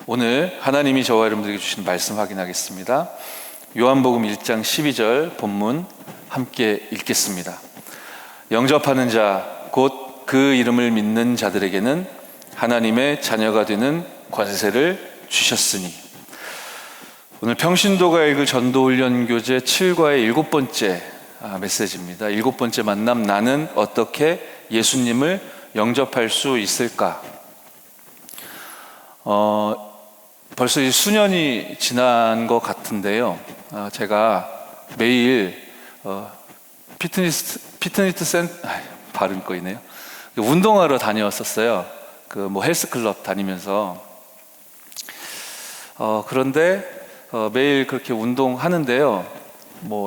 오늘 하나님이 저와 여러분들에게 주신 말씀 확인하겠습니다. 요한복음 1장 12절 본문 함께 읽겠습니다. 영접하는 자, 곧 그 이름을 믿는 자들에게는 하나님의 자녀가 되는 권세를 주셨으니. 오늘 평신도가 읽을 전도훈련교재 7과의 7번째 메시지입니다. 7번째 만남, 나는 어떻게 예수님을 영접할 수 있을까? 벌써 이제 수년이 지난 것 같은데요. 제가 매일 발음 꺼이네요. 운동하러 다녀왔었어요. 헬스클럽 다니면서. 그런데 매일 그렇게 운동하는데요.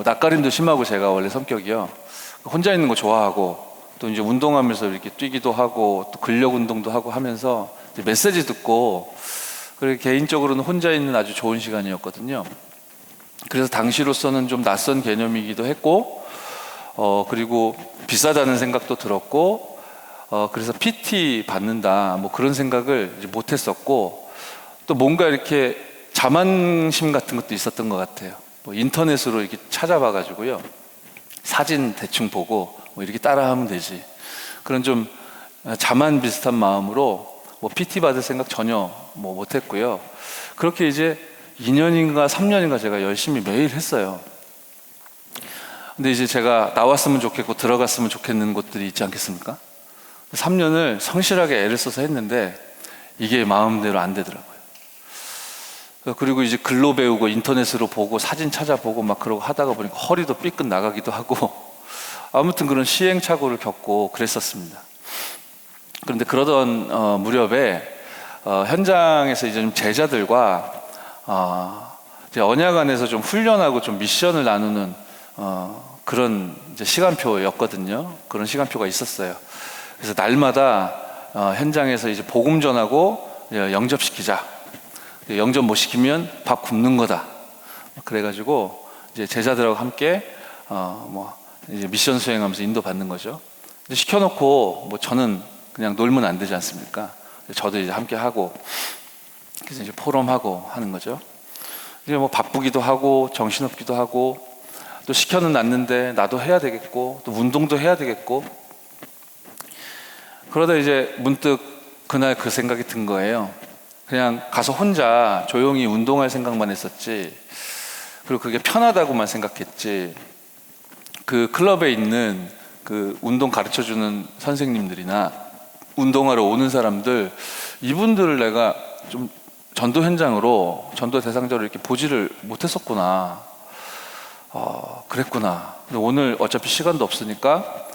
낯가림도 심하고 제가 원래 성격이요. 혼자 있는 거 좋아하고 또 이제 운동하면서 이렇게 뛰기도 하고 또 근력 운동도 하고 하면서 이제 메시지 듣고 그리고 개인적으로는 혼자 있는 아주 좋은 시간이었거든요. 그래서 당시로서는 좀 낯선 개념이기도 했고 그리고 비싸다는 생각도 들었고 그래서 PT 받는다 그런 생각을 이제 못했었고 또 뭔가 이렇게 자만심 같은 것도 있었던 것 같아요. 인터넷으로 이렇게 찾아봐가지고요, 사진 대충 보고 이렇게 따라하면 되지, 그런 좀 자만 비슷한 마음으로 PT 받을 생각 전혀 못했고요. 그렇게 이제 2년인가 3년인가 제가 열심히 매일 했어요. 근데 이제 제가 나왔으면 좋겠고 들어갔으면 좋겠는 것들이 있지 않겠습니까? 3년을 성실하게 애를 써서 했는데 이게 마음대로 안 되더라고요. 그리고 이제 글로 배우고 인터넷으로 보고 사진 찾아보고 그러고 하다가 보니까 허리도 삐끗 나가기도 하고 아무튼 그런 시행착오를 겪고 그랬었습니다. 그런데 그러던 무렵에 현장에서 이제 좀 제자들과 이제 언약 안에서 좀 훈련하고 좀 미션을 나누는 그런 이제 시간표였거든요. 그런 시간표가 있었어요. 그래서 날마다 현장에서 이제 복음 전하고 영접시키자. 영접 못 시키면 밥 굶는 거다. 그래가지고 이제 제자들하고 함께 이제 미션 수행하면서 인도 받는 거죠. 시켜놓고 저는 그냥 놀면 안 되지 않습니까? 저도 이제 함께 하고 그래서 이제 포럼하고 하는 거죠. 이제 바쁘기도 하고 정신없기도 하고 또 시켜는 놨는데 나도 해야 되겠고 또 운동도 해야 되겠고, 그러다 이제 문득 그날 그 생각이 든 거예요. 그냥 가서 혼자 조용히 운동할 생각만 했었지, 그리고 그게 편하다고만 생각했지, 그 클럽에 있는 그 운동 가르쳐주는 선생님들이나 운동하러 오는 사람들, 이분들을 내가 좀 전도 현장으로, 전도 대상자로 이렇게 보지를 못했었구나. 그랬구나. 근데 오늘 어차피 시간도 없으니까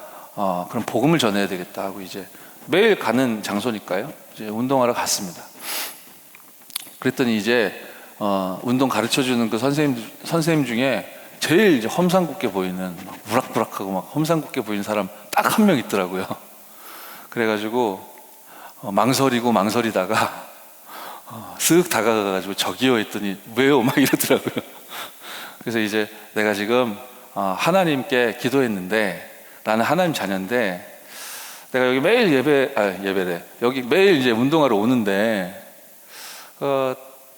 그럼 복음을 전해야 되겠다 하고 이제 매일 가는 장소니까요, 이제 운동하러 갔습니다. 그랬더니 이제 운동 가르쳐주는 그 선생님 중에 제일 이제 험상궂게 보이는, 우락부락하고 험상궂게 보이는 사람 딱 한 명 있더라고요. 그래가지고 망설이다가 쓱 다가가가지고 저기요 했더니 왜요? 이러더라고요. 그래서 이제 내가 지금 하나님께 기도했는데, 나는 하나님 자녀인데 내가 여기 매일 예배래. 여기 매일 이제 운동하러 오는데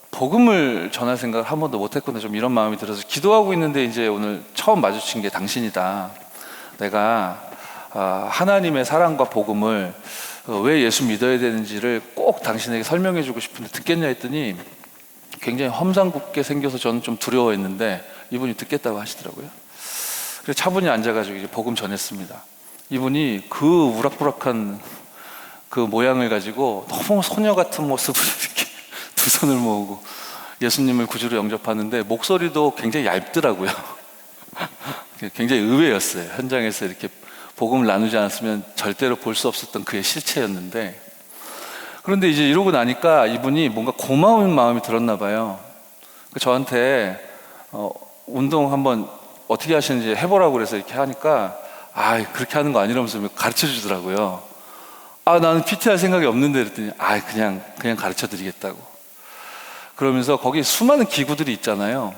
복음을 전할 생각을 한 번도 못했구나, 좀 이런 마음이 들어서 기도하고 있는데 이제 오늘 처음 마주친 게 당신이다. 내가 하나님의 사랑과 복음을 왜 예수 믿어야 되는지를 꼭 당신에게 설명해 주고 싶은데 듣겠냐 했더니 굉장히 험상궂게 생겨서 저는 좀 두려워했는데 이분이 듣겠다고 하시더라고요. 그래서 차분히 앉아가지고 이제 복음 전했습니다. 이분이 그 우락부락한 그 모양을 가지고 너무 소녀 같은 모습으로 이렇게 두 손을 모으고 예수님을 구주로 영접하는데 목소리도 굉장히 얇더라고요. 굉장히 의외였어요. 현장에서 이렇게 복음을 나누지 않았으면 절대로 볼 수 없었던 그의 실체였는데, 그런데 이제 이러고 나니까 이분이 뭔가 고마운 마음이 들었나 봐요. 저한테 운동 한번 어떻게 하시는지 해보라고 그래서 이렇게 하니까 그렇게 하는 거 아니라면서 가르쳐 주더라고요. 나는 PT 할 생각이 없는데 그랬더니 그냥 가르쳐 드리겠다고. 그러면서 거기 수많은 기구들이 있잖아요.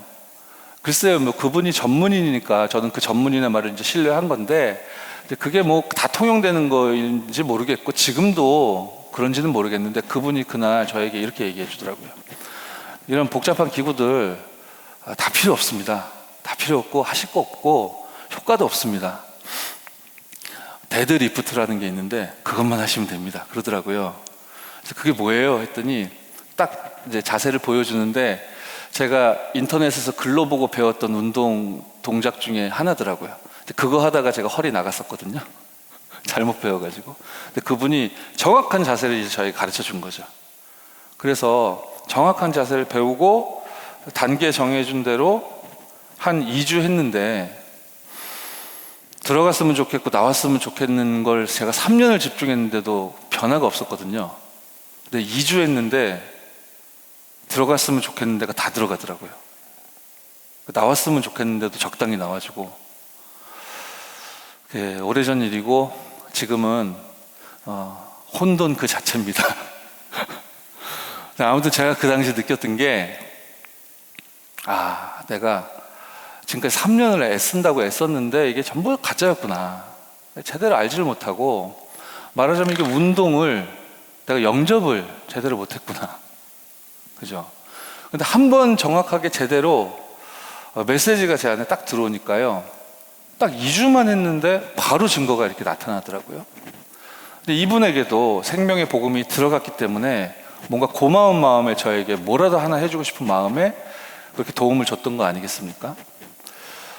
글쎄요, 그분이 전문인이니까 저는 그 전문인의 말을 이제 신뢰한 건데, 그게 다 통용되는 거인지 모르겠고 지금도 그런지는 모르겠는데, 그분이 그날 저에게 이렇게 얘기해 주더라고요. 이런 복잡한 기구들 다 필요 없습니다. 다 필요 없고 하실 거 없고 효과도 없습니다. 데드리프트라는 게 있는데 그것만 하시면 됩니다. 그러더라고요. 그래서 그게 뭐예요? 했더니 딱 이제 자세를 보여주는데 제가 인터넷에서 글로 보고 배웠던 운동 동작 중에 하나더라고요. 그거 하다가 제가 허리 나갔었거든요. 잘못 배워가지고. 근데 그분이 정확한 자세를 이제 저희 가르쳐 준 거죠. 그래서 정확한 자세를 배우고 단계 정해준 대로 한 2주 했는데 들어갔으면 좋겠고 나왔으면 좋겠는 걸 제가 3년을 집중했는데도 변화가 없었거든요. 근데 2주 했는데 들어갔으면 좋겠는 데가 다 들어가더라고요. 나왔으면 좋겠는데도 적당히 나와주고. 오래전 일이고 지금은 혼돈 그 자체입니다. 아무튼 제가 그 당시 느꼈던 게 내가 지금까지 3년을 애쓴다고 애썼는데 이게 전부 가짜였구나. 제대로 알지를 못하고, 말하자면 이게 운동을 내가 영접을 제대로 못했구나. 그죠? 근데 한 번 정확하게 제대로 메시지가 제 안에 딱 들어오니까요, 딱 2주만 했는데 바로 증거가 이렇게 나타나더라고요. 근데 이분에게도 생명의 복음이 들어갔기 때문에 뭔가 고마운 마음에 저에게 뭐라도 하나 해주고 싶은 마음에 그렇게 도움을 줬던 거 아니겠습니까?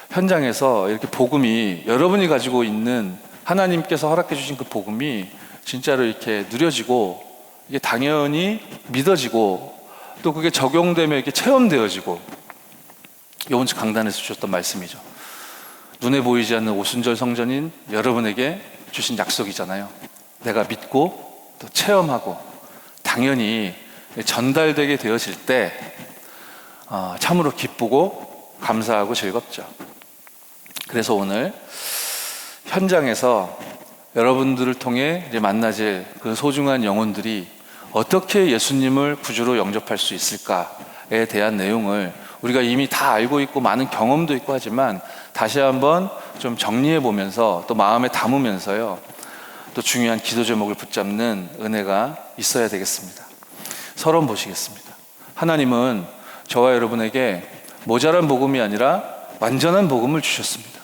현장에서 이렇게 복음이, 여러분이 가지고 있는 하나님께서 허락해 주신 그 복음이 진짜로 이렇게 누려지고, 이게 당연히 믿어지고, 또 그게 적용되면 이렇게 체험되어지고, 이번 주 강단에서 주셨던 말씀이죠. 눈에 보이지 않는 오순절 성전인 여러분에게 주신 약속이잖아요. 내가 믿고 또 체험하고 당연히 전달되게 되어질 때 참으로 기쁘고 감사하고 즐겁죠. 그래서 오늘 현장에서 여러분들을 통해 이제 만나질 그 소중한 영혼들이 어떻게 예수님을 구주로 영접할 수 있을까에 대한 내용을 우리가 이미 다 알고 있고 많은 경험도 있고 하지만 다시 한번 좀 정리해 보면서 또 마음에 담으면서요, 또 중요한 기도 제목을 붙잡는 은혜가 있어야 되겠습니다. 서론 보시겠습니다. 하나님은 저와 여러분에게 모자란 복음이 아니라 완전한 복음을 주셨습니다.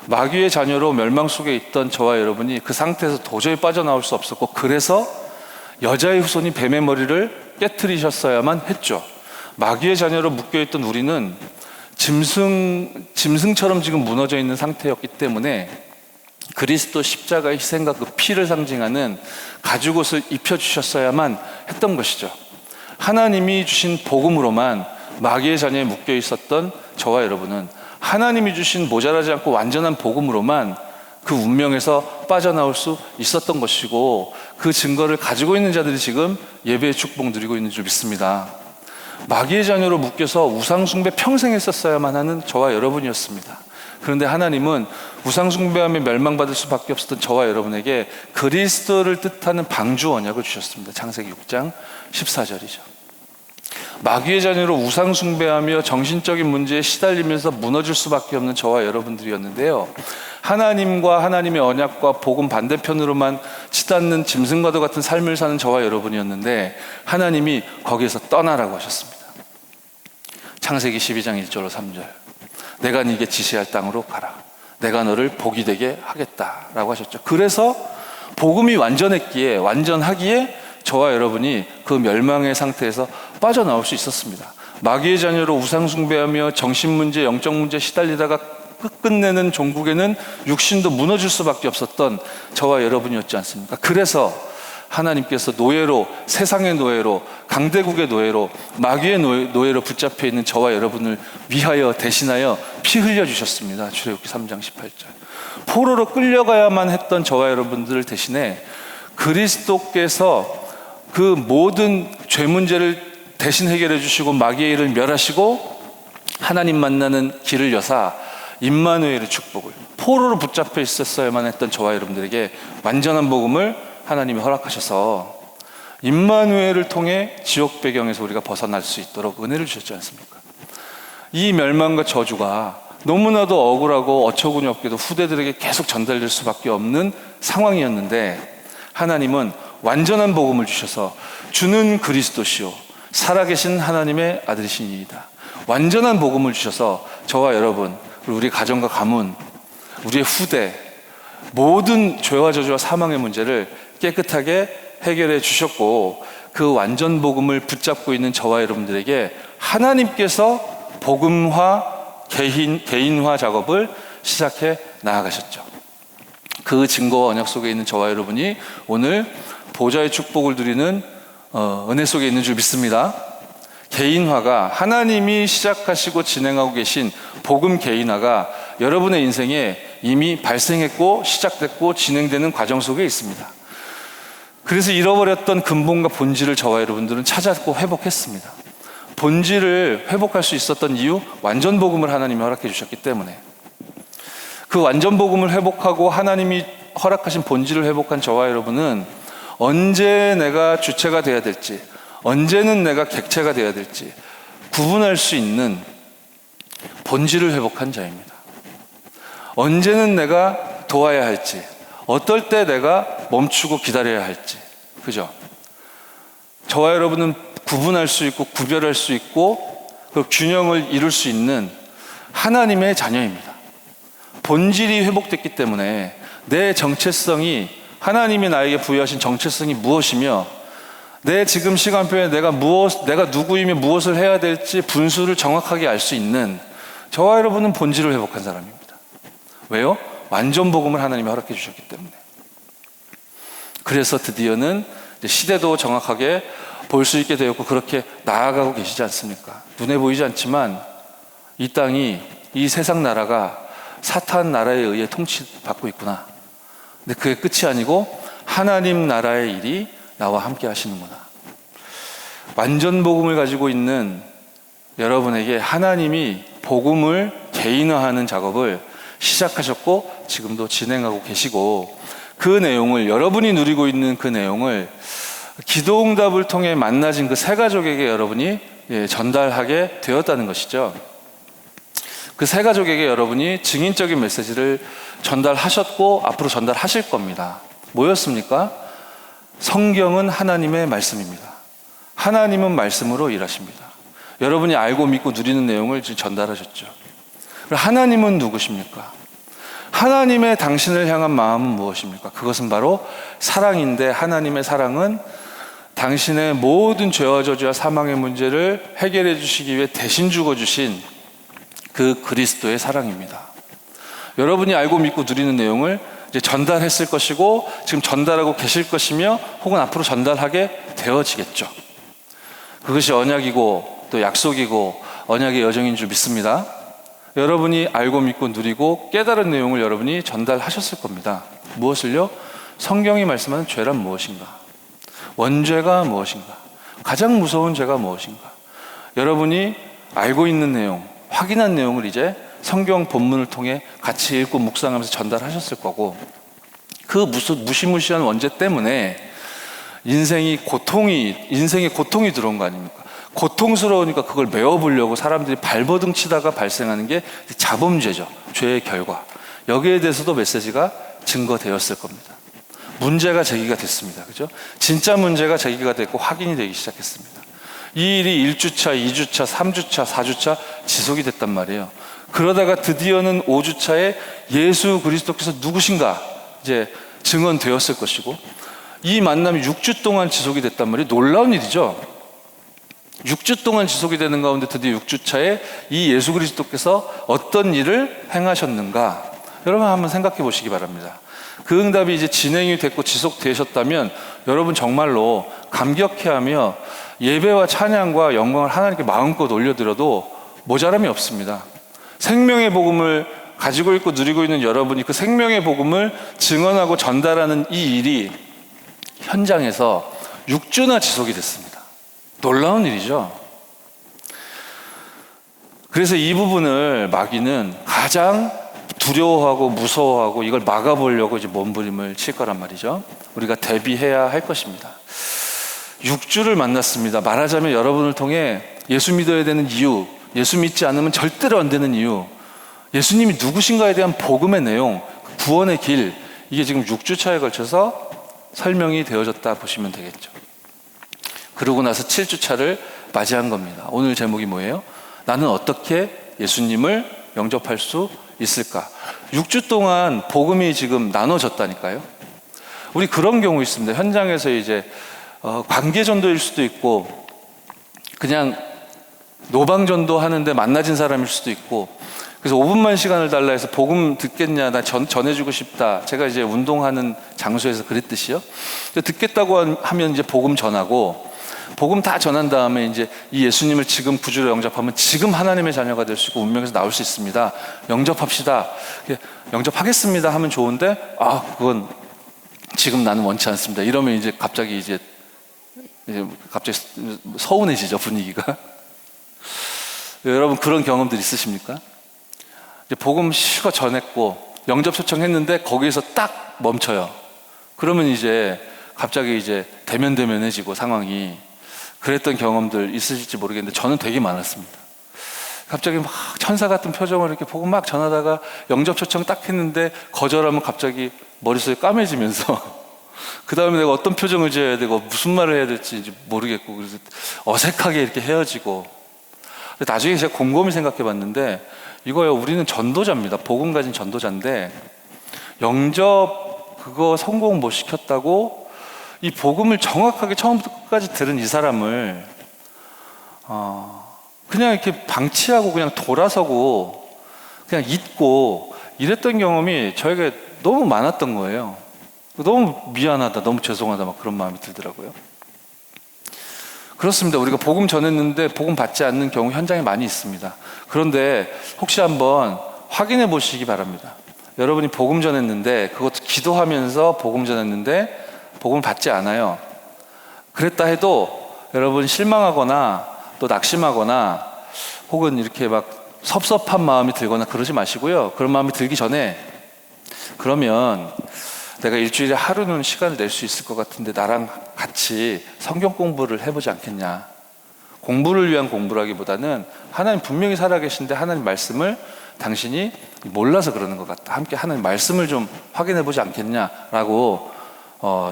마귀의 자녀로 멸망 속에 있던 저와 여러분이 그 상태에서 도저히 빠져나올 수 없었고, 그래서 여자의 후손이 뱀의 머리를 깨트리셨어야만 했죠. 마귀의 자녀로 묶여있던 우리는 짐승처럼 지금 무너져 있는 상태였기 때문에 그리스도 십자가의 희생과 그 피를 상징하는 가죽옷을 입혀주셨어야만 했던 것이죠. 하나님이 주신 복음으로만 마귀의 자녀에 묶여 있었던 저와 여러분은 하나님이 주신 모자라지 않고 완전한 복음으로만 그 운명에서 빠져나올 수 있었던 것이고, 그 증거를 가지고 있는 자들이 지금 예배의 축복 누리고 있는 줄 믿습니다. 마귀의 자녀로 묶여서 우상숭배 평생 했었어야만 하는 저와 여러분이었습니다. 그런데 하나님은 우상숭배하며 멸망받을 수밖에 없었던 저와 여러분에게 그리스도를 뜻하는 방주 언약을 주셨습니다. 창세기 6장 14절이죠. 마귀의 자녀로 우상숭배하며 정신적인 문제에 시달리면서 무너질 수밖에 없는 저와 여러분들이었는데요, 하나님과 하나님의 언약과 복음 반대편으로만 치닫는 짐승과도 같은 삶을 사는 저와 여러분이었는데 하나님이 거기에서 떠나라고 하셨습니다. 창세기 12장 1절로 3절, 내가 네게 지시할 땅으로 가라. 내가 너를 복이 되게 하겠다라고 하셨죠. 그래서 복음이 완전하기에 저와 여러분이 그 멸망의 상태에서 빠져나올 수 있었습니다. 마귀의 자녀로 우상숭배하며 정신문제, 영적문제 시달리다가 끝내는 종국에는 육신도 무너질 수밖에 없었던 저와 여러분이었지 않습니까? 그래서 하나님께서 노예로, 세상의 노예로, 강대국의 노예로, 마귀의 노예로 붙잡혀 있는 저와 여러분을 위하여 대신하여 피 흘려주셨습니다. 출애굽기 3장 18절. 포로로 끌려가야만 했던 저와 여러분들을 대신해 그리스도께서 그 모든 죄 문제를 대신 해결해 주시고 마귀의 일을 멸하시고 하나님 만나는 길을 여사 임마누엘의 축복을, 포로로 붙잡혀 있었어야만 했던 저와 여러분들에게 완전한 복음을 하나님이 허락하셔서 임마누엘을 통해 지옥 배경에서 우리가 벗어날 수 있도록 은혜를 주셨지 않습니까? 이 멸망과 저주가 너무나도 억울하고 어처구니 없게도 후대들에게 계속 전달될 수밖에 없는 상황이었는데 하나님은 완전한 복음을 주셔서 주는 그리스도시요 살아계신 하나님의 아들이시니이다. 완전한 복음을 주셔서 저와 여러분, 그리고 우리 가정과 가문, 우리의 후대, 모든 죄와 저주와 사망의 문제를 깨끗하게 해결해 주셨고, 그 완전 복음을 붙잡고 있는 저와 여러분들에게 하나님께서 복음화, 개인화 작업을 시작해 나아가셨죠. 그 증거와 언약 속에 있는 저와 여러분이 오늘 보좌의 축복을 누리는 은혜 속에 있는 줄 믿습니다. 개인화가, 하나님이 시작하시고 진행하고 계신 복음 개인화가 여러분의 인생에 이미 발생했고 시작됐고 진행되는 과정 속에 있습니다. 그래서 잃어버렸던 근본과 본질을 저와 여러분들은 찾았고 회복했습니다. 본질을 회복할 수 있었던 이유, 완전 복음을 하나님이 허락해 주셨기 때문에. 그 완전 복음을 회복하고 하나님이 허락하신 본질을 회복한 저와 여러분은 언제 내가 주체가 되어야 될지, 언제는 내가 객체가 되어야 될지 구분할 수 있는 본질을 회복한 자입니다. 언제는 내가 도와야 할지, 어떨 때 내가 멈추고 기다려야 할지, 그죠? 저와 여러분은 구분할 수 있고 구별할 수 있고 그 균형을 이룰 수 있는 하나님의 자녀입니다. 본질이 회복됐기 때문에 내 정체성이, 하나님이 나에게 부여하신 정체성이 무엇이며 내 지금 시간표에 내가 누구이며 무엇을 해야 될지 분수를 정확하게 알 수 있는 저와 여러분은 본질을 회복한 사람입니다. 왜요? 완전 복음을 하나님이 허락해 주셨기 때문에. 그래서 드디어는 시대도 정확하게 볼 수 있게 되었고 그렇게 나아가고 계시지 않습니까? 눈에 보이지 않지만 이 땅이, 이 세상 나라가 사탄 나라에 의해 통치받고 있구나. 근데 그게 끝이 아니고 하나님 나라의 일이 나와 함께 하시는구나. 완전 복음을 가지고 있는 여러분에게 하나님이 복음을 개인화하는 작업을 시작하셨고 지금도 진행하고 계시고, 그 내용을, 여러분이 누리고 있는 그 내용을 기도응답을 통해 만나진 그 세 가족에게 여러분이 전달하게 되었다는 것이죠. 그 세 가족에게 여러분이 증인적인 메시지를 전달하셨고 앞으로 전달하실 겁니다. 뭐였습니까? 성경은 하나님의 말씀입니다. 하나님은 말씀으로 일하십니다. 여러분이 알고 믿고 누리는 내용을 전달하셨죠. 하나님은 누구십니까? 하나님의 당신을 향한 마음은 무엇입니까? 그것은 바로 사랑인데, 하나님의 사랑은 당신의 모든 죄와 저주와 사망의 문제를 해결해 주시기 위해 대신 죽어주신 그 그리스도의 사랑입니다. 여러분이 알고 믿고 누리는 내용을 이제 전달했을 것이고 지금 전달하고 계실 것이며 혹은 앞으로 전달하게 되어지겠죠. 그것이 언약이고 또 약속이고 언약의 여정인 줄 믿습니다. 여러분이 알고 믿고 누리고 깨달은 내용을 여러분이 전달하셨을 겁니다. 무엇을요? 성경이 말씀하는 죄란 무엇인가? 원죄가 무엇인가? 가장 무서운 죄가 무엇인가? 여러분이 알고 있는 내용, 확인한 내용을 이제 성경 본문을 통해 같이 읽고 묵상하면서 전달하셨을 거고, 그 무시무시한 원죄 때문에 인생의 고통이 들어온 거 아닙니까? 고통스러우니까 그걸 메워보려고 사람들이 발버둥 치다가 발생하는 게 자범죄죠. 죄의 결과. 여기에 대해서도 메시지가 증거되었을 겁니다. 문제가 제기가 됐습니다. 그죠? 진짜 문제가 제기가 됐고 확인이 되기 시작했습니다. 이 일이 1주차, 2주차, 3주차, 4주차 지속이 됐단 말이에요. 그러다가 드디어는 5주차에 예수 그리스도께서 누구신가 이제 증언되었을 것이고, 이 만남이 6주 동안 지속이 됐단 말이에요. 놀라운 일이죠. 6주 동안 지속이 되는 가운데 드디어 6주차에 이 예수 그리스도께서 어떤 일을 행하셨는가, 여러분 한번 생각해 보시기 바랍니다. 그 응답이 이제 진행이 됐고 지속되셨다면 여러분 정말로 감격해하며 예배와 찬양과 영광을 하나님께 마음껏 올려드려도 모자람이 없습니다. 생명의 복음을 가지고 있고 누리고 있는 여러분이 그 생명의 복음을 증언하고 전달하는 이 일이 현장에서 6주나 지속이 됐습니다. 놀라운 일이죠. 그래서 이 부분을 마귀는 가장 두려워하고 무서워하고 이걸 막아보려고 이제 몸부림을 칠 거란 말이죠. 우리가 대비해야 할 것입니다. 6주를 만났습니다. 말하자면 여러분을 통해 예수 믿어야 되는 이유, 예수 믿지 않으면 절대로 안 되는 이유, 예수님이 누구신가에 대한 복음의 내용, 구원의 길, 이게 지금 6주차에 걸쳐서 설명이 되어졌다 보시면 되겠죠. 그러고 나서 7주차를 맞이한 겁니다. 오늘 제목이 뭐예요? 나는 어떻게 예수님을 영접할 수 있을까? 6주 동안 복음이 지금 나눠졌다니까요. 우리 그런 경우 있습니다. 현장에서 이제 관계전도일 수도 있고 그냥 노방전도 하는데 만나진 사람일 수도 있고, 그래서 5분만 시간을 달라 해서 복음 듣겠냐, 나 전해주고 싶다. 제가 이제 운동하는 장소에서 그랬듯이요. 듣겠다고 하면 이제 복음 전하고, 복음 다 전한 다음에 이제 이 예수님을 지금 구주로 영접하면 지금 하나님의 자녀가 될 수 있고 운명에서 나올 수 있습니다. 영접합시다. 영접하겠습니다 하면 좋은데, 그건 지금 나는 원치 않습니다. 이러면 이제 갑자기 서운해지죠, 분위기가. 여러분 그런 경험들 있으십니까? 이제 복음 실컷 전했고 영접 초청했는데 거기에서 딱 멈춰요. 그러면 이제 갑자기 이제 대면대면해지고 상황이. 그랬던 경험들 있으실지 모르겠는데 저는 되게 많았습니다. 갑자기 막 천사 같은 표정을 이렇게 보고 막 전하다가 영접 초청 딱 했는데 거절하면 갑자기 머릿속이 까매지면서 그 다음에 내가 어떤 표정을 지어야 되고 무슨 말을 해야 될지 모르겠고, 그래서 어색하게 이렇게 헤어지고. 나중에 제가 곰곰이 생각해 봤는데 이거요, 우리는 전도자입니다. 복음 가진 전도자인데 영접 그거 성공 못 시켰다고 이 복음을 정확하게 처음부터 끝까지 들은 이 사람을 그냥 이렇게 방치하고 그냥 돌아서고 그냥 잊고 이랬던 경험이 저에게 너무 많았던 거예요. 너무 미안하다, 너무 죄송하다, 막 그런 마음이 들더라고요. 그렇습니다. 우리가 복음 전했는데 복음 받지 않는 경우 현장에 많이 있습니다. 그런데 혹시 한번 확인해 보시기 바랍니다. 여러분이 복음 전했는데, 그것도 기도하면서 복음 전했는데 복음을 받지 않아요. 그랬다 해도 여러분 실망하거나 또 낙심하거나 혹은 이렇게 막 섭섭한 마음이 들거나 그러지 마시고요. 그런 마음이 들기 전에, 그러면 내가 일주일에 하루는 시간을 낼 수 있을 것 같은데 나랑 같이 성경 공부를 해보지 않겠냐. 공부를 위한 공부라기보다는 하나님 분명히 살아계신데 하나님 말씀을 당신이 몰라서 그러는 것 같다. 함께 하나님 말씀을 좀 확인해보지 않겠냐라고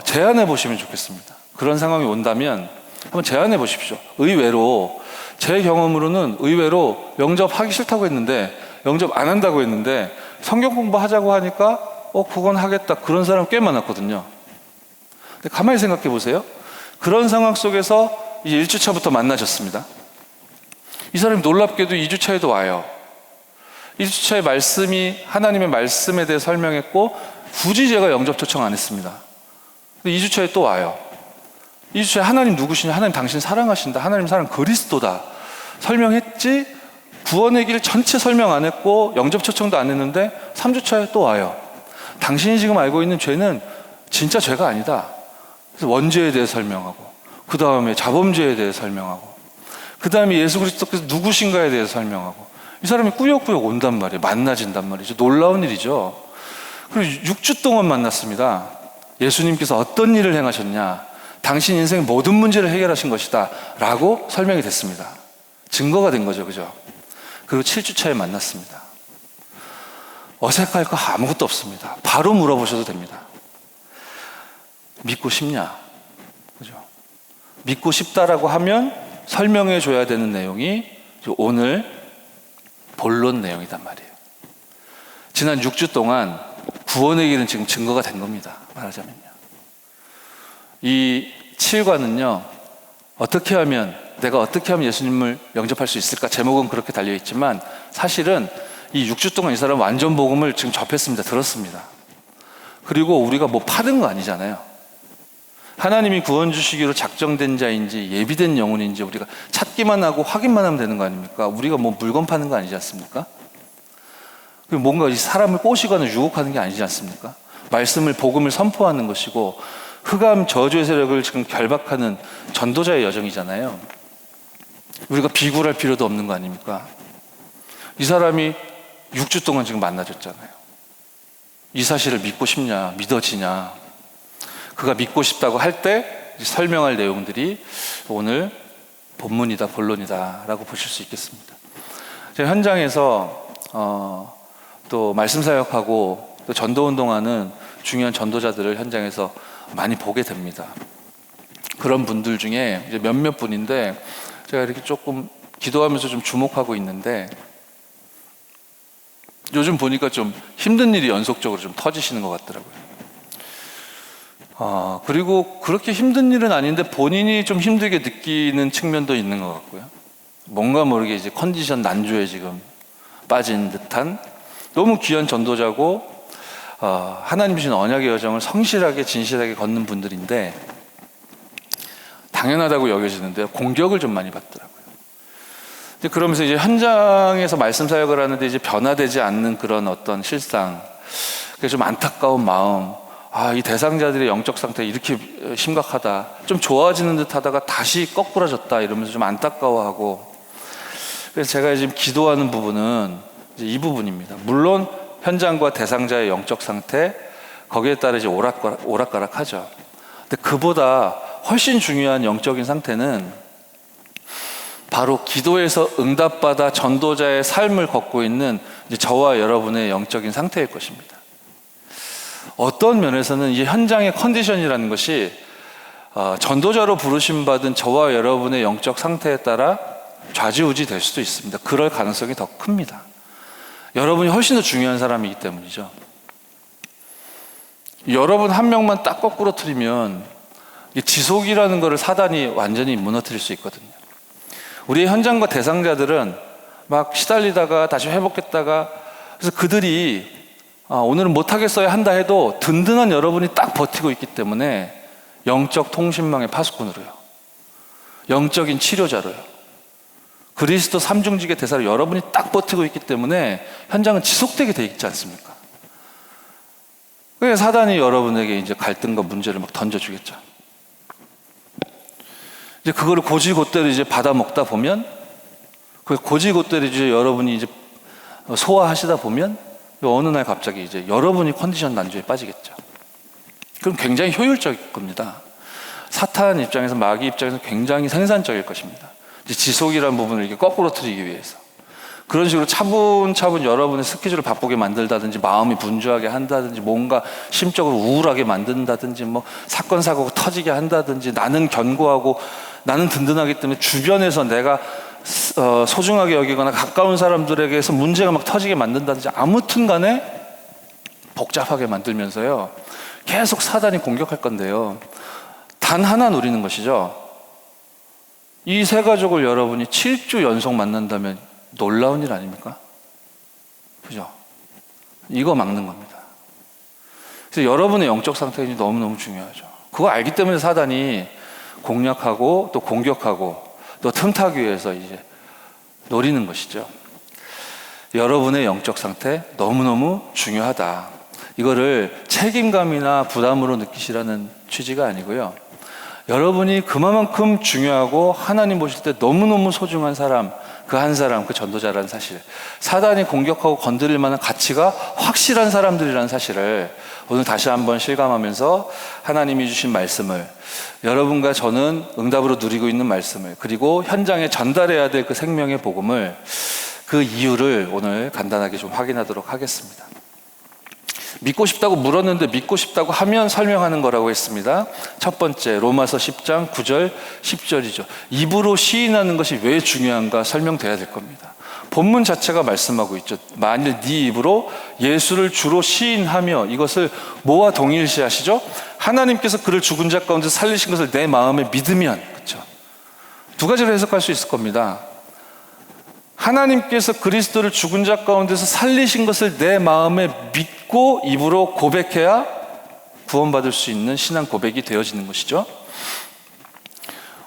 제안해 보시면 좋겠습니다. 그런 상황이 온다면 한번 제안해 보십시오. 의외로 제 경험으로는 의외로 영접하기 싫다고 했는데, 영접 안 한다고 했는데 성경 공부하자고 하니까 그건 하겠다, 그런 사람 꽤 많았거든요. 근데 가만히 생각해 보세요. 그런 상황 속에서 이제 1주차부터 만나셨습니다. 이 사람이 놀랍게도 2주차에도 와요. 1주차의 말씀이 하나님의 말씀에 대해 설명했고 굳이 제가 영접 초청 안 했습니다. 근데 2주차에 또 와요. 2주차에 하나님 누구시냐, 하나님 당신 사랑하신다, 하나님 사랑 그리스도다 설명했지, 구원의 길 전체 설명 안 했고 영접 초청도 안 했는데 3주차에 또 와요. 당신이 지금 알고 있는 죄는 진짜 죄가 아니다. 그래서 원죄에 대해 설명하고, 그 다음에 자범죄에 대해 설명하고, 그 다음에 예수 그리스도께서 누구신가에 대해서 설명하고. 이 사람이 꾸역꾸역 온단 말이에요. 만나진단 말이죠. 놀라운 일이죠. 그리고 6주 동안 만났습니다. 예수님께서 어떤 일을 행하셨냐, 당신 인생의 모든 문제를 해결하신 것이다 라고 설명이 됐습니다. 증거가 된 거죠, 그죠? 그리고 7주차에 만났습니다. 어색할 거 아무것도 없습니다. 바로 물어보셔도 됩니다. 믿고 싶냐? 그죠? 믿고 싶다라고 하면 설명해 줘야 되는 내용이 오늘 본론 내용이단 말이에요. 지난 6주 동안 구원의 길은 지금 증거가 된 겁니다. 말하자면요. 이 7과는요, 내가 어떻게 하면 예수님을 영접할 수 있을까? 제목은 그렇게 달려있지만 사실은 이 6주 동안 이 사람은 완전 복음을 지금 접했습니다. 들었습니다. 그리고 우리가 뭐 파는 거 아니잖아요. 하나님이 구원 주시기로 작정된 자인지 예비된 영혼인지 우리가 찾기만 하고 확인만 하면 되는 거 아닙니까? 우리가 뭐 물건 파는 거 아니지 않습니까? 그리고 뭔가 이 사람을 꼬시거나 유혹하는 게 아니지 않습니까? 말씀을, 복음을 선포하는 것이고 흑암 저주의 세력을 지금 결박하는 전도자의 여정이잖아요. 우리가 비굴할 필요도 없는 거 아닙니까? 이 사람이 6주 동안 지금 만나줬잖아요. 이 사실을 믿고 싶냐, 믿어지냐. 그가 믿고 싶다고 할 때 설명할 내용들이 오늘 본문이다, 본론이다 라고 보실 수 있겠습니다. 제가 현장에서 또 말씀 사역하고 또 전도운동하는 중요한 전도자들을 현장에서 많이 보게 됩니다. 그런 분들 중에 이제 몇몇 분인데 제가 이렇게 조금 기도하면서 좀 주목하고 있는데, 요즘 보니까 좀 힘든 일이 연속적으로 좀 터지시는 것 같더라고요. 그리고 그렇게 힘든 일은 아닌데 본인이 좀 힘들게 느끼는 측면도 있는 것 같고요. 뭔가 모르게 이제 컨디션 난조에 지금 빠진 듯한, 너무 귀한 전도자고 하나님 주신 언약의 여정을 성실하게 진실하게 걷는 분들인데 당연하다고 여겨지는데요, 공격을 좀 많이 받더라고요. 그러면서 이제 현장에서 말씀 사역을 하는데 이제 변화되지 않는 그런 어떤 실상, 그게 좀 안타까운 마음, 이 대상자들의 영적 상태 이렇게 심각하다, 좀 좋아지는 듯 하다가 다시 거꾸러졌다, 이러면서 좀 안타까워하고. 그래서 제가 지금 기도하는 부분은 이제 이 부분입니다. 물론 현장과 대상자의 영적 상태, 거기에 따라 이제 오락가락하죠. 근데 그보다 훨씬 중요한 영적인 상태는 바로 기도에서 응답받아 전도자의 삶을 걷고 있는 이제 저와 여러분의 영적인 상태일 것입니다. 어떤 면에서는 이 현장의 컨디션이라는 것이 전도자로 부르심 받은 저와 여러분의 영적 상태에 따라 좌지우지 될 수도 있습니다. 그럴 가능성이 더 큽니다. 여러분이 훨씬 더 중요한 사람이기 때문이죠. 여러분 한 명만 딱 거꾸로 틀리면 지속이라는 것을 사단이 완전히 무너뜨릴 수 있거든요. 우리의 현장과 대상자들은 막 시달리다가 다시 회복했다가, 그래서 그들이 오늘은 못하겠어야 한다 해도 든든한 여러분이 딱 버티고 있기 때문에 영적 통신망의 파수꾼으로요, 영적인 치료자로요, 그리스도 삼중직의 대사로 여러분이 딱 버티고 있기 때문에 현장은 지속되게 돼 있지 않습니까? 그래서 사단이 여러분에게 이제 갈등과 문제를 막 던져주겠죠. 이제 그거를 고지고대로 이제 받아 먹다 보면, 그 고지고대로 이제 여러분이 이제 소화하시다 보면 어느 날 갑자기 이제 여러분이 컨디션 난조에 빠지겠죠. 그럼 굉장히 효율적일 겁니다. 사탄 입장에서, 마귀 입장에서 굉장히 생산적일 것입니다. 이제 지속이라는 부분을 이렇게 거꾸로 틀리기 위해서 그런 식으로 차분차분 여러분의 스케줄을 바쁘게 만들다든지, 마음이 분주하게 한다든지, 뭔가 심적으로 우울하게 만든다든지, 뭐 사건 사고가 터지게 한다든지, 나는 견고하고 나는 든든하기 때문에 주변에서 내가 소중하게 여기거나 가까운 사람들에게서 문제가 막 터지게 만든다든지, 아무튼 간에 복잡하게 만들면서요 계속 사단이 공격할 건데요, 단 하나 노리는 것이죠. 이 세 가족을 여러분이 7주 연속 만난다면 놀라운 일 아닙니까? 그죠? 이거 막는 겁니다. 그래서 여러분의 영적 상태가 너무너무 중요하죠. 그거 알기 때문에 사단이 공략하고 또 공격하고 또 틈타기 위해서 이제 노리는 것이죠. 여러분의 영적 상태 너무너무 중요하다. 이거를 책임감이나 부담으로 느끼시라는 취지가 아니고요, 여러분이 그만큼 중요하고 하나님 보실 때 너무너무 소중한 사람, 그 한 사람, 그 전도자라는 사실, 사단이 공격하고 건드릴 만한 가치가 확실한 사람들이라는 사실을 오늘 다시 한번 실감하면서 하나님이 주신 말씀을, 여러분과 저는 응답으로 누리고 있는 말씀을, 그리고 현장에 전달해야 될 그 생명의 복음을, 그 이유를 오늘 간단하게 좀 확인하도록 하겠습니다. 믿고 싶다고 물었는데 믿고 싶다고 하면 설명하는 거라고 했습니다. 첫 번째, 로마서 10장 9절 10절이죠. 입으로 시인하는 것이 왜 중요한가 설명돼야 될 겁니다. 본문 자체가 말씀하고 있죠. 만일 네 입으로 예수를 주로 시인하며, 이것을 뭐와 동일시하시죠? 하나님께서 그를 죽은 자 가운데 살리신 것을 내 마음에 믿으면, 그렇죠? 두 가지로 해석할 수 있을 겁니다. 하나님께서 그리스도를 죽은 자 가운데서 살리신 것을 내 마음에 믿고 입으로 고백해야 구원받을 수 있는 신앙 고백이 되어지는 것이죠.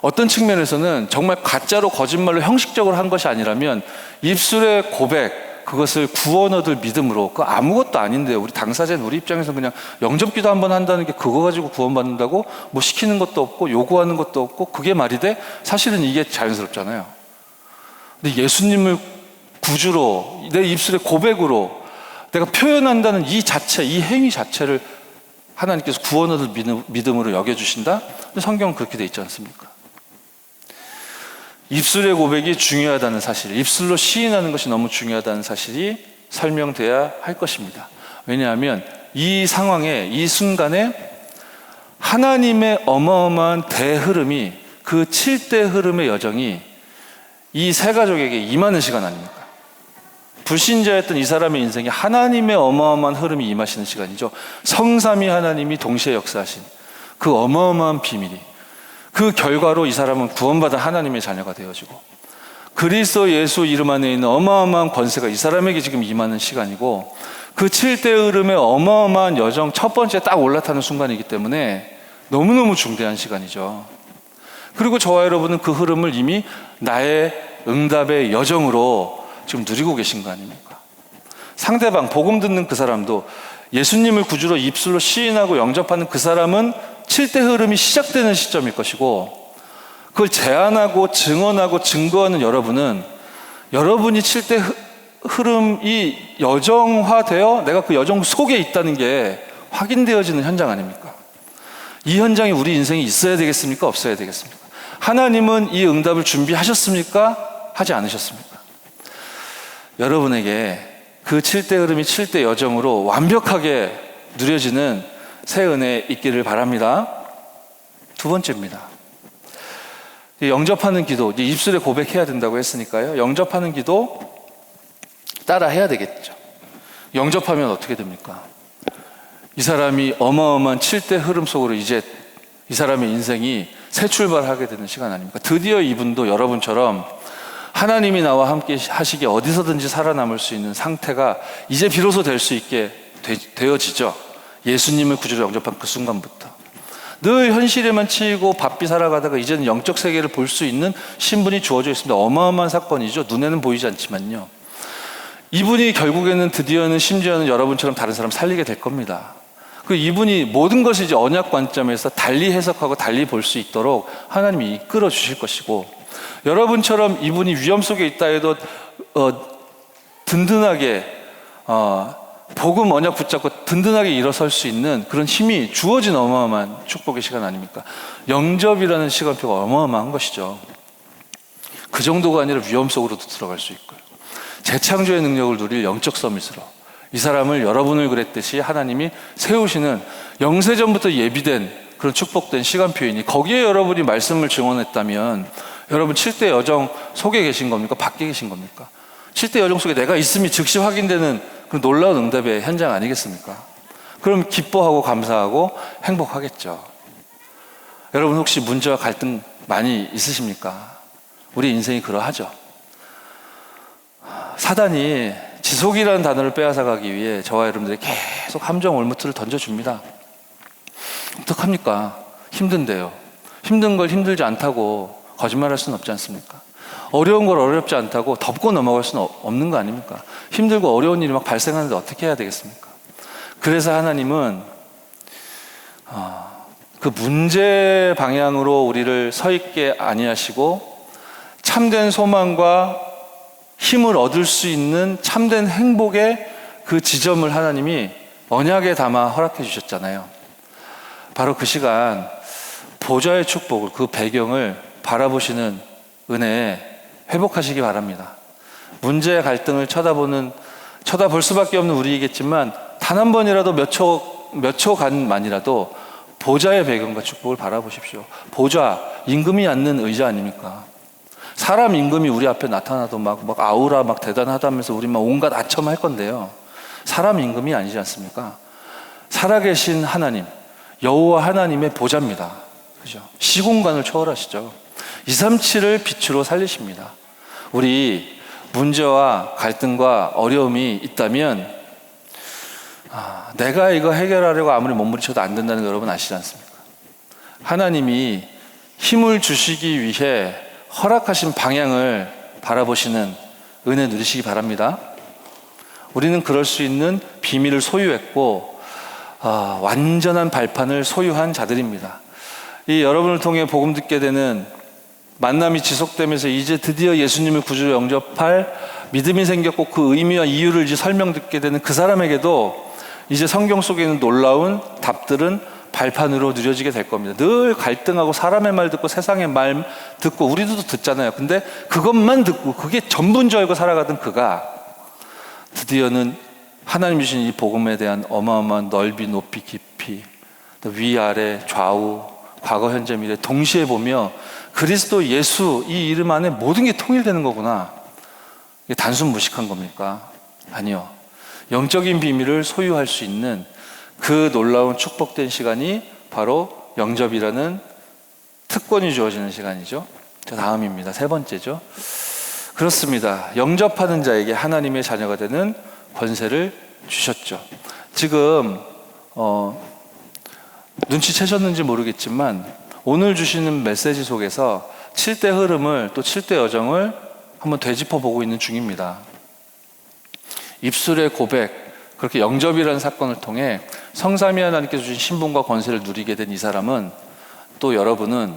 어떤 측면에서는 정말 가짜로 거짓말로 형식적으로 한 것이 아니라면 입술의 고백, 그것을 구원 얻을 믿음으로, 그 아무것도 아닌데 우리 당사자인 우리 입장에서 그냥 영접기도 한번 한다는 게 그거 가지고 구원받는다고 뭐 시키는 것도 없고 요구하는 것도 없고 그게 말이 돼? 사실은 이게 자연스럽잖아요. 근데 예수님을 구주로 내 입술의 고백으로 내가 표현한다는 이 자체, 이 행위 자체를 하나님께서 구원 얻을 믿음으로 여겨주신다? 근데 성경은 그렇게 돼 있지 않습니까? 입술의 고백이 중요하다는 사실, 입술로 시인하는 것이 너무 중요하다는 사실이 설명돼야 할 것입니다. 왜냐하면 이 상황에, 이 순간에 하나님의 어마어마한 대흐름이, 그 7대 흐름의 여정이 이 세 가족에게 임하는 시간 아닙니까? 불신자였던 이 사람의 인생에 하나님의 어마어마한 흐름이 임하시는 시간이죠. 성삼위 하나님이 동시에 역사하신 그 어마어마한 비밀이, 그 결과로 이 사람은 구원받은 하나님의 자녀가 되어지고 그리스도 예수 이름 안에 있는 어마어마한 권세가 이 사람에게 지금 임하는 시간이고, 그 7대 흐름의 어마어마한 여정 첫 번째 딱 올라타는 순간이기 때문에 너무너무 중대한 시간이죠. 그리고 저와 여러분은 그 흐름을 이미 나의 응답의 여정으로 지금 누리고 계신 거 아닙니까? 상대방, 복음 듣는 그 사람도, 예수님을 구주로 입술로 시인하고 영접하는 그 사람은 7대 흐름이 시작되는 시점일 것이고, 그걸 제안하고 증언하고 증거하는 여러분은 여러분이 7대 흐름이 여정화되어 내가 그 여정 속에 있다는 게 확인되어지는 현장 아닙니까? 이 현장이 우리 인생에 있어야 되겠습니까? 없어야 되겠습니까? 하나님은 이 응답을 준비하셨습니까? 하지 않으셨습니까? 여러분에게 그 7대 흐름이 7대 여정으로 완벽하게 누려지는 새 은혜 있기를 바랍니다. 두 번째입니다. 영접하는 기도, 입술에 고백해야 된다고 했으니까요. 영접하는 기도 따라 해야 되겠죠. 영접하면 어떻게 됩니까? 이 사람이 어마어마한 7대 흐름 속으로 이제 이 사람의 인생이 새 출발하게 되는 시간 아닙니까? 드디어 이분도 여러분처럼 하나님이 나와 함께 하시기에 어디서든지 살아남을 수 있는 상태가 이제 비로소 될 수 있게 되어지죠. 예수님을 구주로 영접한 그 순간부터. 늘 현실에만 치이고 바삐 살아가다가 이제는 영적 세계를 볼 수 있는 신분이 주어져 있습니다. 어마어마한 사건이죠. 눈에는 보이지 않지만요. 이분이 결국에는 드디어는 심지어는 여러분처럼 다른 사람 살리게 될 겁니다. 그 이분이 모든 것을 이제 언약 관점에서 달리 해석하고 달리 볼 수 있도록 하나님이 이끌어 주실 것이고, 여러분처럼 이분이 위험 속에 있다 해도 든든하게 복음 언약 붙잡고 든든하게 일어설 수 있는 그런 힘이 주어진 어마어마한 축복의 시간 아닙니까? 영접이라는 시간표가 어마어마한 것이죠. 그 정도가 아니라 위험 속으로도 들어갈 수 있고요. 재창조의 능력을 누릴 영적 서밋으로 이 사람을 여러분을 그랬듯이 하나님이 세우시는 영세전부터 예비된 그런 축복된 시간표이니, 거기에 여러분이 말씀을 증언했다면 여러분 7대 여정 속에 계신 겁니까? 밖에 계신 겁니까? 7대 여정 속에 내가 있음이 즉시 확인되는 그 놀라운 응답의 현장 아니겠습니까? 그럼 기뻐하고 감사하고 행복하겠죠. 여러분 혹시 문제와 갈등 많이 있으십니까? 우리 인생이 그러하죠. 사단이 지속이라는 단어를 빼앗아가기 위해 저와 여러분들이 계속 함정 올무트를 던져줍니다. 어떡합니까? 힘든데요. 힘든 걸 힘들지 않다고 거짓말할 수는 없지 않습니까? 어려운 걸 어렵지 않다고 덮고 넘어갈 수는 없는 거 아닙니까? 힘들고 어려운 일이 막 발생하는데 어떻게 해야 되겠습니까? 그래서 하나님은 그 문제 방향으로 우리를 서 있게 아니하시고 참된 소망과 힘을 얻을 수 있는 참된 행복의 그 지점을 하나님이 언약에 담아 허락해 주셨잖아요. 바로 그 시간 보좌의 축복을, 그 배경을 바라보시는 은혜에 회복하시기 바랍니다. 문제의 갈등을 쳐다볼 수밖에 없는 우리이겠지만 단 한 번이라도 몇 초간만이라도 보좌의 배경과 축복을 바라보십시오. 보좌, 임금이 앉는 의자 아닙니까? 사람 임금이 우리 앞에 나타나도 막 아우라 막 대단하다면서 우리 막 온갖 아첨할 건데요. 사람 임금이 아니지 않습니까? 살아계신 하나님, 여호와 하나님의 보좌입니다. 그죠? 시공간을 초월하시죠. 237을 빛으로 살리십니다. 우리 문제와 갈등과 어려움이 있다면 내가 이거 해결하려고 아무리 몸부림쳐도 안 된다는 거 여러분 아시지 않습니까? 하나님이 힘을 주시기 위해 허락하신 방향을 바라보시는 은혜 누리시기 바랍니다. 우리는 그럴 수 있는 비밀을 소유했고 완전한 발판을 소유한 자들입니다. 이 여러분을 통해 복음 듣게 되는 만남이 지속되면서 이제 드디어 예수님을 구주로 영접할 믿음이 생겼고 그 의미와 이유를 이제 설명 듣게 되는 그 사람에게도 이제 성경 속에 있는 놀라운 답들은 발판으로 누려지게 될 겁니다. 늘 갈등하고 사람의 말 듣고 세상의 말 듣고 우리도 듣잖아요. 근데 그것만 듣고 그게 전부인 줄 알고 살아가던 그가 드디어는 하나님 주신 이 복음에 대한 어마어마한 넓이, 높이, 깊이, 또 위아래, 좌우, 과거, 현재, 미래 동시에 보며 그리스도 예수 이 이름 안에 모든 게 통일되는 거구나. 이게 단순 무식한 겁니까? 아니요. 영적인 비밀을 소유할 수 있는 그 놀라운 축복된 시간이 바로 영접이라는 특권이 주어지는 시간이죠. 다음입니다. 세 번째죠. 그렇습니다. 영접하는 자에게 하나님의 자녀가 되는 권세를 주셨죠. 지금 눈치채셨는지 모르겠지만 오늘 주시는 메시지 속에서 7대 흐름을 또 7대 여정을 한번 되짚어보고 있는 중입니다. 입술의 고백, 그렇게 영접이라는 사건을 통해 성삼위 하나님께서 주신 신분과 권세를 누리게 된 이 사람은, 또 여러분은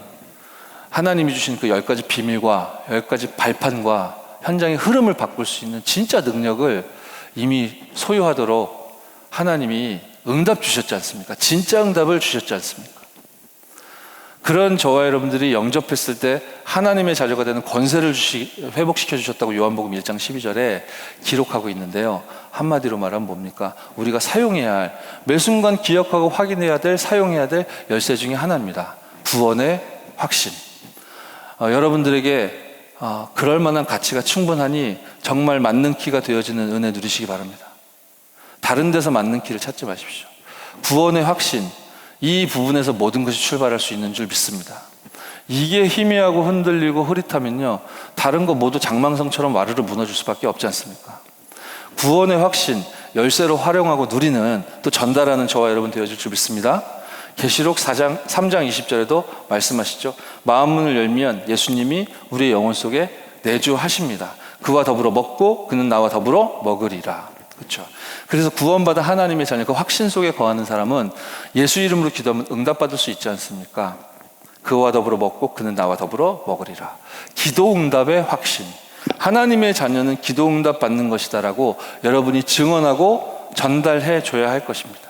하나님이 주신 그 10가지 비밀과 10가지 발판과 현장의 흐름을 바꿀 수 있는 진짜 능력을 이미 소유하도록 하나님이 응답 주셨지 않습니까? 진짜 응답을 주셨지 않습니까? 그런 저와 여러분들이 영접했을 때 하나님의 자녀가 되는 권세를 회복시켜 주셨다고 요한복음 1장 12절에 기록하고 있는데요. 한마디로 말하면 뭡니까? 우리가 사용해야 할, 매 순간 기억하고 확인해야 될, 사용해야 될 열쇠 중에 하나입니다. 구원의 확신. 여러분들에게 그럴 만한 가치가 충분하니 정말 맞는 키가 되어지는 은혜 누리시기 바랍니다. 다른 데서 맞는 키를 찾지 마십시오. 구원의 확신, 이 부분에서 모든 것이 출발할 수 있는 줄 믿습니다. 이게 희미하고 흔들리고 흐릿하면요, 다른 거 모두 장망성처럼 와르르 무너질 수밖에 없지 않습니까? 구원의 확신, 열쇠로 활용하고 누리는, 또 전달하는 저와 여러분 되어질 줄 믿습니다. 계시록 3장 20절에도 말씀하시죠. 마음문을 열면 예수님이 우리의 영혼 속에 내주하십니다. 그와 더불어 먹고 그는 나와 더불어 먹으리라. 그렇죠. 그래서 구원받은 하나님의 자녀, 그 확신 속에 거하는 사람은 예수 이름으로 기도하면 응답받을 수 있지 않습니까? 그와 더불어 먹고 그는 나와 더불어 먹으리라. 기도 응답의 확신. 하나님의 자녀는 기도 응답 받는 것이다라고 여러분이 증언하고 전달해 줘야 할 것입니다.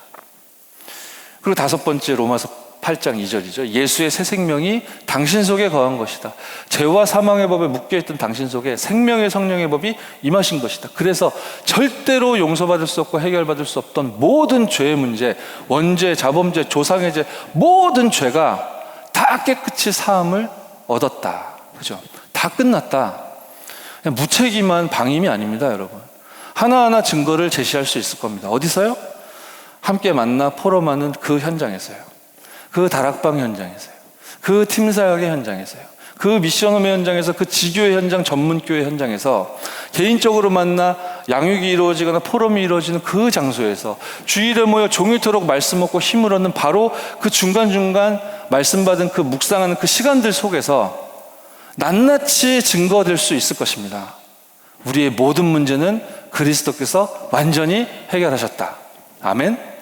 그리고 다섯 번째, 로마서 8장 2절이죠. 예수의 새 생명이 당신 속에 거한 것이다. 죄와 사망의 법에 묶여있던 당신 속에 생명의 성령의 법이 임하신 것이다. 그래서 절대로 용서받을 수 없고 해결받을 수 없던 모든 죄의 문제, 원죄, 자범죄, 조상의 죄, 모든 죄가 다 깨끗이 사함을 얻었다. 그죠? 다 끝났다. 그냥 무책임한 방임이 아닙니다, 여러분. 하나하나 증거를 제시할 수 있을 겁니다. 어디서요? 함께 만나 포럼하는 그 현장에서요. 그 다락방 현장에서요. 그 팀사역의 현장에서요. 그 미션홈의 현장에서, 그 지교의 현장, 전문교회 현장에서, 개인적으로 만나 양육이 이루어지거나 포럼이 이루어지는 그 장소에서, 주일에 모여 종일토록 말씀 먹고 힘을 얻는 바로 그 중간중간 말씀 받은 그 묵상하는 그 시간들 속에서 낱낱이 증거될 수 있을 것입니다. 우리의 모든 문제는 그리스도께서 완전히 해결하셨다. 아멘.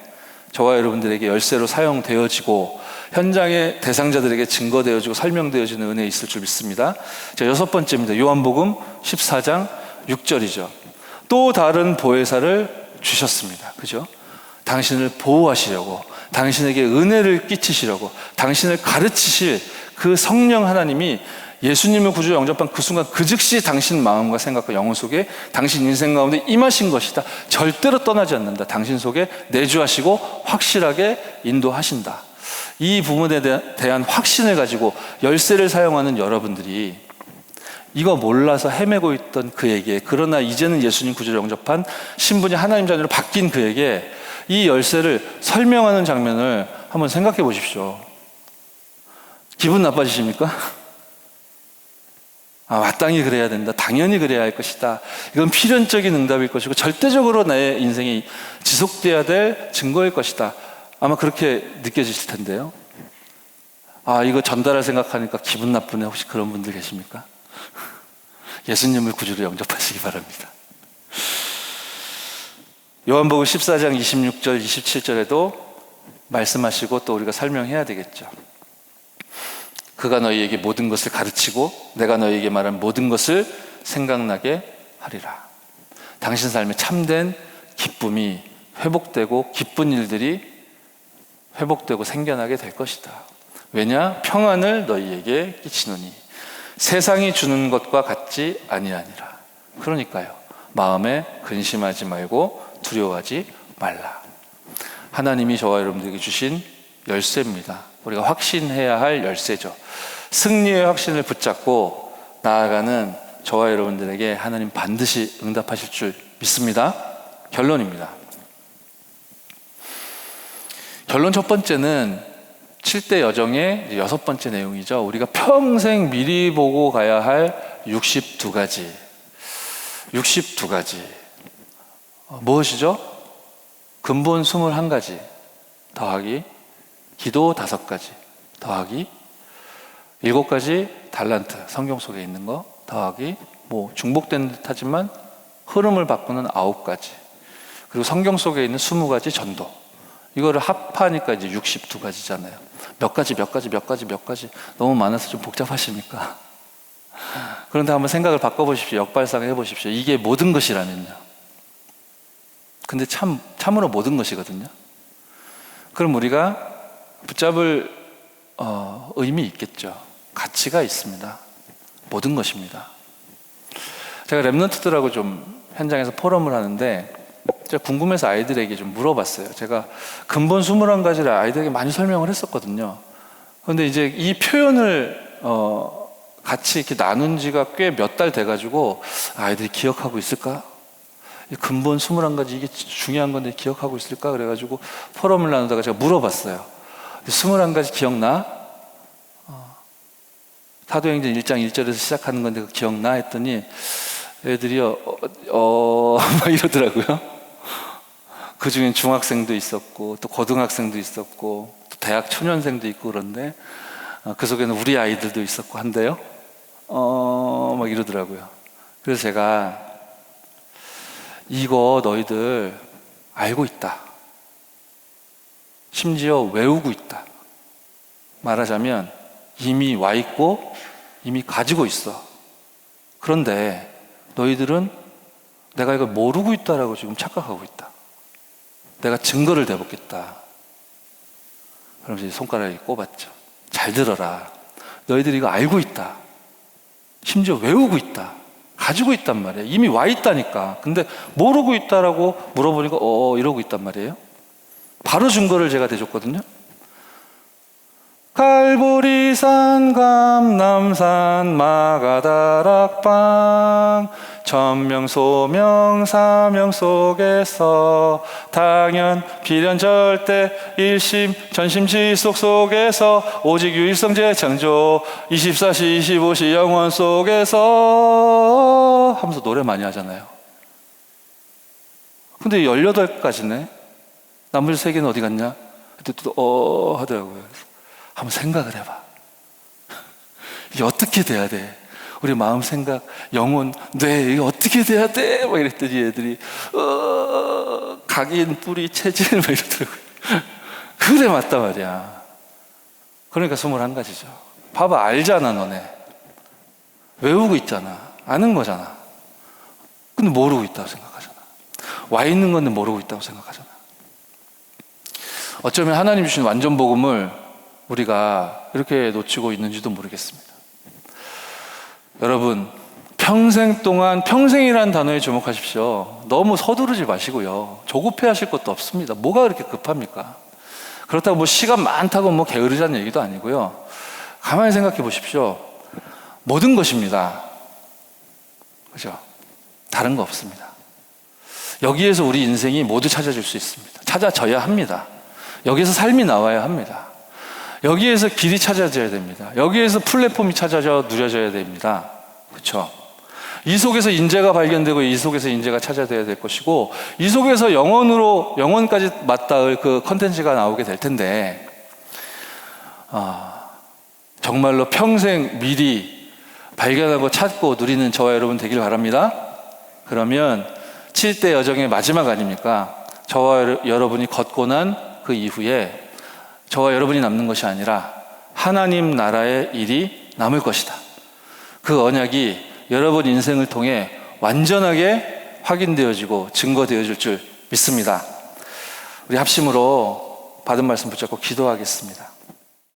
저와 여러분들에게 열쇠로 사용되어지고 현장의 대상자들에게 증거되어지고 설명되어지는 은혜 있을 줄 믿습니다. 자, 여섯 번째입니다. 요한복음 14장 6절이죠. 또 다른 보혜사를 주셨습니다. 그죠? 당신을 보호하시려고, 당신에게 은혜를 끼치시려고, 당신을 가르치실 그 성령 하나님이 예수님을 구주로 영접한 그 순간 그 즉시 당신 마음과 생각과 영혼 속에, 당신 인생 가운데 임하신 것이다. 절대로 떠나지 않는다. 당신 속에 내주하시고 확실하게 인도하신다. 이 부분에 대한 확신을 가지고 열쇠를 사용하는 여러분들이, 이거 몰라서 헤매고 있던 그에게, 그러나 이제는 예수님 구주로 영접한 신분이 하나님 자녀로 바뀐 그에게 이 열쇠를 설명하는 장면을 한번 생각해 보십시오. 기분 나빠지십니까? 마땅히 그래야 된다. 당연히 그래야 할 것이다. 이건 필연적인 응답일 것이고 절대적으로 나의 인생이 지속돼야 될 증거일 것이다. 아마 그렇게 느껴지실 텐데요. 이거 전달할 생각하니까 기분 나쁘네. 혹시 그런 분들 계십니까? 예수님을 구주로 영접하시기 바랍니다. 요한복음 14장 26절, 27절에도 말씀하시고 또 우리가 설명해야 되겠죠. 그가 너희에게 모든 것을 가르치고 내가 너희에게 말한 모든 것을 생각나게 하리라. 당신 삶에 참된 기쁨이 회복되고 기쁜 일들이 회복되고 생겨나게 될 것이다. 왜냐? 평안을 너희에게 끼치노니 세상이 주는 것과 같지 아니하니라. 그러니까요, 마음에 근심하지 말고 두려워하지 말라. 하나님이 저와 여러분들에게 주신 열쇠입니다. 우리가 확신해야 할 열쇠죠. 승리의 확신을 붙잡고 나아가는 저와 여러분들에게 하나님 반드시 응답하실 줄 믿습니다. 결론입니다. 결론 첫 번째는 7대 여정의 6번째 내용이죠. 우리가 평생 미리 보고 가야 할 62가지. 62가지. 무엇이죠? 근본 21가지 더하기 기도 5가지 더하기 7가지 달란트, 성경 속에 있는 거 더하기 중복된 듯 하지만 흐름을 바꾸는 9가지, 그리고 성경 속에 있는 20가지 전도. 이거를 합하니까 이제 62가지잖아요. 몇 가지 너무 많아서 좀 복잡하십니까? 그런데 한번 생각을 바꿔보십시오. 역발상을 해보십시오. 이게 모든 것이라면요. 근데 참으로 모든 것이거든요. 그럼 우리가 붙잡을 의미 있겠죠. 가치가 있습니다. 모든 것입니다. 제가 랩런트들하고 좀 현장에서 포럼을 하는데 제가 궁금해서 아이들에게 좀 물어봤어요. 제가 근본 21가지를 아이들에게 많이 설명을 했었거든요. 그런데 이제 이 표현을 같이 이렇게 나눈 지가 꽤 몇 달 돼가지고 아이들이 기억하고 있을까? 근본 21가지 이게 중요한 건데 기억하고 있을까? 그래가지고 포럼을 나누다가 제가 물어봤어요. 21가지 기억나? 사도행전 1장 1절에서 시작하는 건데 그거 기억나? 했더니 애들이 막 이러더라고요. 그 중엔 중학생도 있었고 또 고등학생도 있었고 또 대학 초년생도 있고 그런데 그 속에는 우리 아이들도 있었고 한데요. 막 이러더라고요. 그래서 제가 이거 너희들 알고 있다. 심지어 외우고 있다. 말하자면 이미 와 있고 이미 가지고 있어. 그런데 너희들은 내가 이걸 모르고 있다라고 지금 착각하고 있다. 내가 증거를 대보겠다. 그러면서 이제 손가락에 꼽았죠. 잘 들어라. 너희들이 이거 알고 있다. 심지어 외우고 있다. 가지고 있단 말이에요. 이미 와 있다니까. 근데 모르고 있다라고 물어보니까 이러고 있단 말이에요. 바로 증거를 제가 대줬거든요. 갈보리산, 감남산, 마가다락방, 천명, 소명, 사명 속에서 당연, 비련, 절대, 일심, 전심, 지속 속에서 오직 유일성제 창조 24시, 25시 영원 속에서 하면서 노래 많이 하잖아요. 근데 18가지네. 나머지 3개는 어디 갔냐? 그때 또 하더라고요. 한번 생각을 해봐. 이게 어떻게 돼야 돼? 우리 마음, 생각, 영혼, 뇌, 이게 어떻게 돼야 돼? 막 이랬더니 애들이 각인, 뿌리, 체질 막 이러더라고요. 그래, 맞단 말이야. 그러니까 21가지죠. 봐봐, 알잖아, 너네. 외우고 있잖아. 아는 거잖아. 근데 모르고 있다고 생각하잖아. 와 있는 건데 모르고 있다고 생각하잖아. 어쩌면 하나님 주신 완전 복음을 우리가 이렇게 놓치고 있는지도 모르겠습니다. 여러분, 평생 동안, 평생이라는 단어에 주목하십시오. 너무 서두르지 마시고요. 조급해 하실 것도 없습니다. 뭐가 그렇게 급합니까? 그렇다고 시간 많다고 게으르자는 얘기도 아니고요. 가만히 생각해 보십시오. 모든 것입니다. 그죠? 다른 거 없습니다. 여기에서 우리 인생이 모두 찾아질 수 있습니다. 찾아져야 합니다. 여기에서 삶이 나와야 합니다. 여기에서 길이 찾아져야 됩니다. 여기에서 플랫폼이 찾아져 누려져야 됩니다. 그렇죠? 이 속에서 인재가 발견되고 이 속에서 인재가 찾아져야 될 것이고 이 속에서 영혼까지 맞닿을 그 컨텐츠가 나오게 될 텐데 정말로 평생 미리 발견하고 찾고 누리는 저와 여러분 되길 바랍니다. 그러면 7대 여정의 마지막 아닙니까? 저와 여러분이 걷고 난 그 이후에 저와 여러분이 남는 것이 아니라 하나님 나라의 일이 남을 것이다. 그 언약이 여러분 인생을 통해 완전하게 확인되어지고 증거되어질 줄 믿습니다. 우리 합심으로 받은 말씀 붙잡고 기도하겠습니다.